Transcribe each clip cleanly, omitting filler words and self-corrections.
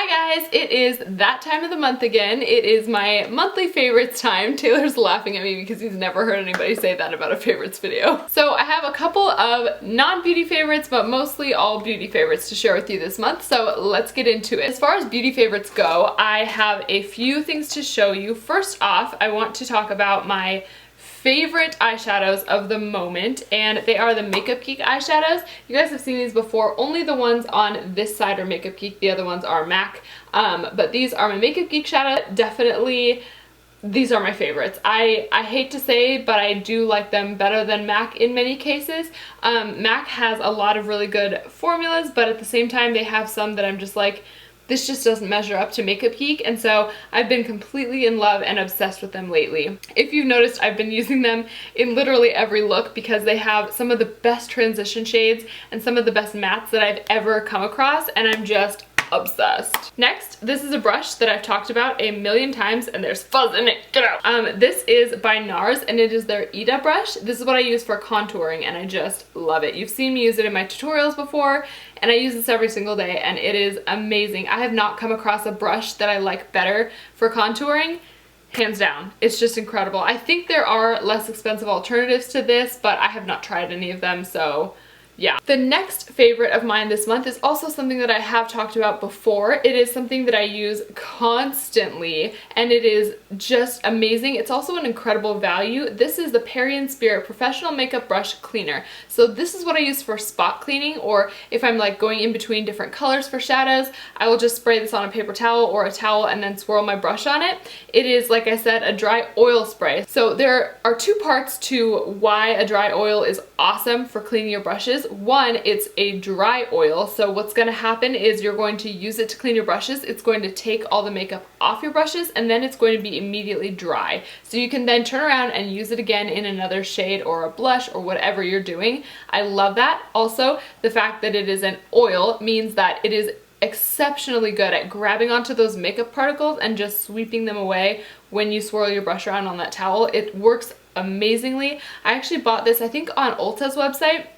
Hi guys, it is that time of the month again. It is my monthly favorites time. Taylor's laughing at me because he's never heard anybody say that about a favorites video. So I have a couple of non-beauty favorites, but mostly all beauty favorites to share with you this month. So let's get into it. As far as beauty favorites go, I have a few things to show you. First off, I want to talk about my favorite eyeshadows of the moment, and they are the Makeup Geek eyeshadows. You guys have seen these before. Only the ones on this side are Makeup Geek, the other ones are MAC, but these are my Makeup Geek shadow. Definitely these are my favorites. I hate to say, but I do like them better than MAC in many cases. MAC has a lot of really good formulas, but at the same time they have some that I'm just like, this just doesn't measure up to Makeup Geek, and so I've been completely in love and obsessed with them lately. If you've noticed, I've been using them in literally every look because they have some of the best transition shades and some of the best mattes that I've ever come across, and I'm just obsessed. Next, this is a brush that I've talked about a million times, and there's fuzz in it. Get out. This is by NARS, and it is their Ita brush. This is what I use for contouring, and I just love it. You've seen me use it in my tutorials before, and I use this every single day, and it is amazing. I have not come across a brush that I like better for contouring. Hands down. It's just incredible. I think there are less expensive alternatives to this, but I have not tried any of them, so yeah. The next favorite of mine this month is also something that I have talked about before. It is something that I use constantly, and it is just amazing. It's also an incredible value. This is the Parian Spirit Professional Makeup Brush Cleaner. So this is what I use for spot cleaning, or if I'm like going in between different colors for shadows, I will just spray this on a paper towel or a towel and then swirl my brush on it. It is, like I said, a dry oil spray. So there are two parts to why a dry oil is awesome for cleaning your brushes. One, it's a dry oil, so what's going to happen is you're going to use it to clean your brushes. It's going to take all the makeup off your brushes, and then it's going to be immediately dry. So you can then turn around and use it again in another shade or a blush or whatever you're doing. I love that. Also, the fact that it is an oil means that it is exceptionally good at grabbing onto those makeup particles and just sweeping them away when you swirl your brush around on that towel. It works amazingly. I actually bought this, I think, on Ulta's website,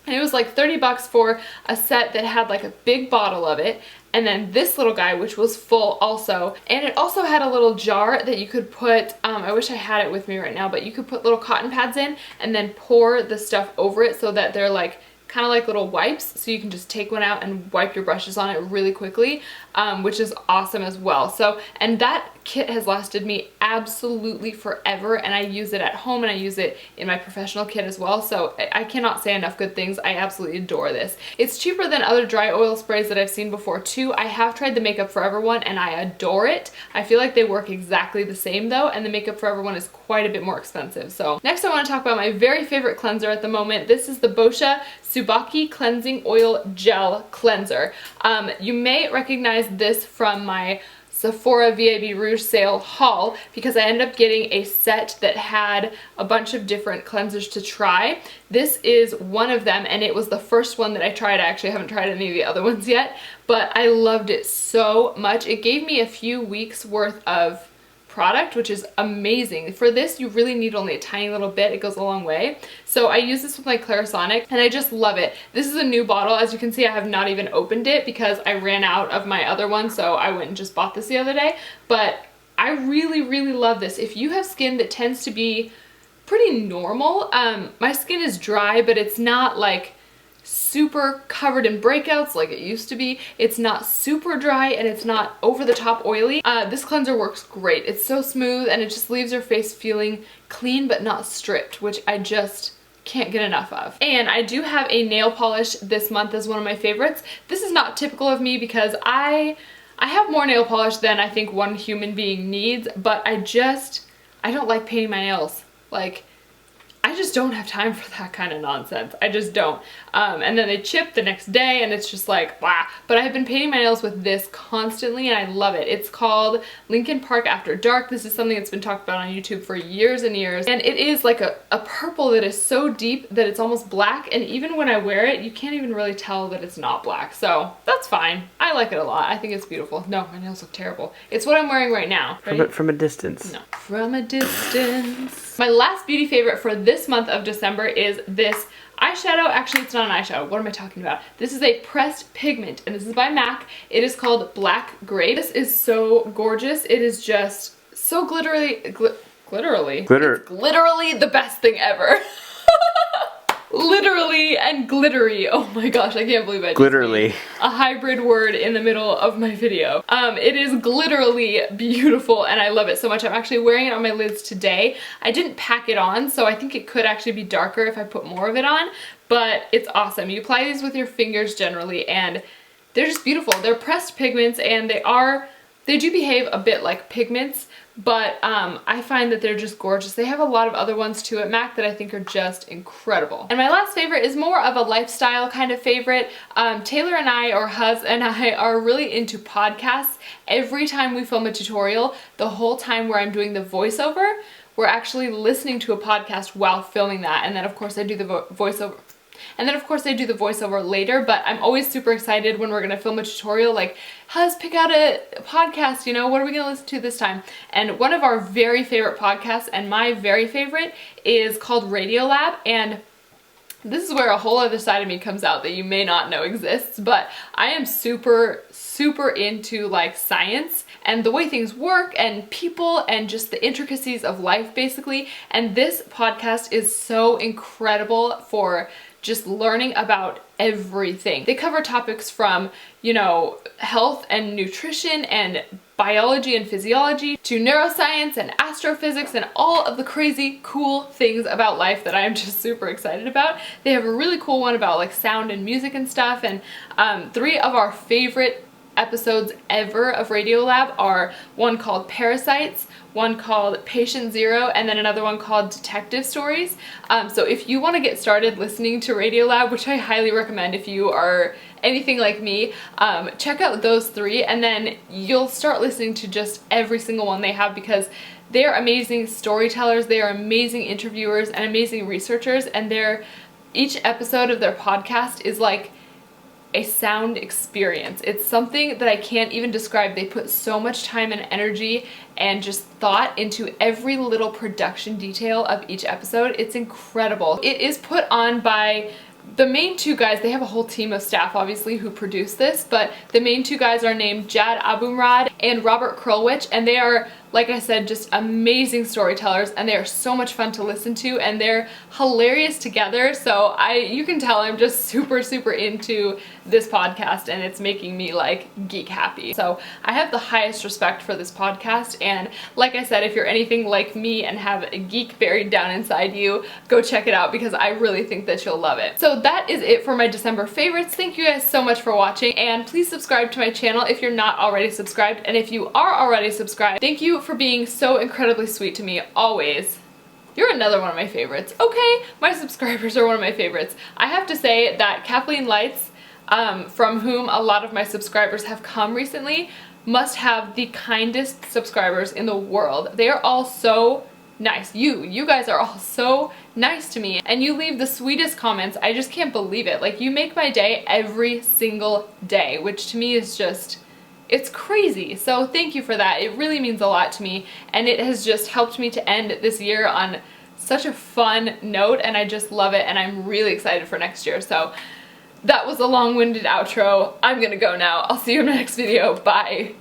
and it was like 30 bucks for a set that had like a big bottle of it, and then this little guy, which was full also. And it also had a little jar that you could put, I wish I had it with me right now, but you could put little cotton pads in and then pour the stuff over it so that they're like kind of like little wipes, so you can just take one out and wipe your brushes on it really quickly, which is awesome as well. So, and that kit has lasted me absolutely forever, and I use it at home and I use it in my professional kit as well, so I cannot say enough good things. I absolutely adore this. It's cheaper than other dry oil sprays that I've seen before too. I have tried the Makeup Forever one and I adore it. I feel like they work exactly the same though, and the Makeup Forever one is quite a bit more expensive. So next I want to talk about my very favorite cleanser at the moment. This is the Boscia Tsubaki Cleansing Oil Gel Cleanser. You may recognize this from my Sephora VIB Rouge sale haul because I ended up getting a set that had a bunch of different cleansers to try. This is one of them, and it was the first one that I tried. I actually haven't tried any of the other ones yet, but I loved it so much. It gave me a few weeks worth of product, which is amazing. For this, you really need only a tiny little bit. It goes a long way. So I use this with my Clarisonic, and I just love it. This is a new bottle. As you can see, I have not even opened it because I ran out of my other one, so I went and just bought this the other day. But I really, really love this. If you have skin that tends to be pretty normal, my skin is dry, but it's not like super covered in breakouts like it used to be. It's not super dry, and it's not over the top oily. This cleanser works great. It's so smooth, and it just leaves your face feeling clean but not stripped, which I just can't get enough of. And I do have a nail polish this month as one of my favorites. This is not typical of me because I have more nail polish than I think one human being needs, but I don't like painting my nails. Like, I just don't have time for that kind of nonsense. I just don't. And then they chip the next day, and it's just like, blah. But I've been painting my nails with this constantly, and I love it. It's called Lincoln Park After Dark. This is something that's been talked about on YouTube for years and years. And it is like a purple that is so deep that it's almost black. And even when I wear it, you can't even really tell that it's not black. So that's fine. I like it a lot. I think it's beautiful. No, my nails look terrible. It's what I'm wearing right now. From a distance. No, from a distance. My last beauty favorite for this month of December is this eyeshadow. Actually, it's not an eyeshadow. What am I talking about? This is a pressed pigment, and this is by MAC. It is called Black Grape. This is so gorgeous. It is just so glittery. It's literally the best thing ever. Literally and glittery. Oh my gosh, I can't believe I just made a hybrid word in the middle of my video. It is glitterally beautiful and I love it so much. I'm actually wearing it on my lids today. I didn't pack it on, so I think it could actually be darker if I put more of it on, but it's awesome. You apply these with your fingers generally and they're just beautiful. They're pressed pigments and they do behave a bit like pigments, but I find that they're just gorgeous. They have a lot of other ones too at MAC that I think are just incredible. And my last favorite is more of a lifestyle kind of favorite. Taylor and I, or Huz and I, are really into podcasts. Every time we film a tutorial, the whole time where I'm doing the voiceover, we're actually listening to a podcast while filming that. And then of course I do the voiceover. And then of course I do the voiceover later, but I'm always super excited when we're gonna film a tutorial, like, Huz, pick out a podcast, you know, what are we gonna listen to this time? And one of our very favorite podcasts, and my very favorite, is called RadioLab, and this is where a whole other side of me comes out that you may not know exists, but I am super into like science and the way things work and people and just the intricacies of life basically, and this podcast is so incredible for just learning about everything. They cover topics from, you know, health and nutrition and biology and physiology to neuroscience and astrophysics and all of the crazy cool things about life that I am just super excited about. They have a really cool one about like sound and music and stuff, and 3 of our favorite episodes ever of RadioLab are one called Parasites, one called Patient Zero, and then another one called Detective Stories. So if you want to get started listening to RadioLab, which I highly recommend if you are anything like me, check out those 3 and then you'll start listening to just every single one they have, because they're amazing storytellers, they are amazing interviewers and amazing researchers, and each episode of their podcast is like a sound experience. It's something that I can't even describe. They put so much time and energy and just thought into every little production detail of each episode. It's incredible. It is put on by the main 2 guys. They have a whole team of staff obviously who produce this, but the main 2 guys are named Jad Abumrad and Robert Krulwich, and they are, like I said, just amazing storytellers, and they are so much fun to listen to, and they're hilarious together. So you can tell I'm just super into this podcast, and it's making me like geek happy. So I have the highest respect for this podcast, and like I said, if you're anything like me and have a geek buried down inside you, go check it out because I really think that you'll love it. So that is it for my December favorites. Thank you guys so much for watching, and please subscribe to my channel if you're not already subscribed, and if you are already subscribed, thank you for being so incredibly sweet to me always. You're another one of my favorites. Okay, my subscribers are one of my favorites. I have to say that Kathleen Lights, from whom a lot of my subscribers have come recently, must have the kindest subscribers in the world. They are all so nice. You guys are all so nice to me, and you leave the sweetest comments. I just can't believe it. Like, you make my day every single day, which to me is just, it's crazy. So thank you for that. It really means a lot to me, and it has just helped me to end this year on such a fun note, and I just love it, and I'm really excited for next year. So that was a long-winded outro. I'm gonna go now. I'll see you in my next video. Bye.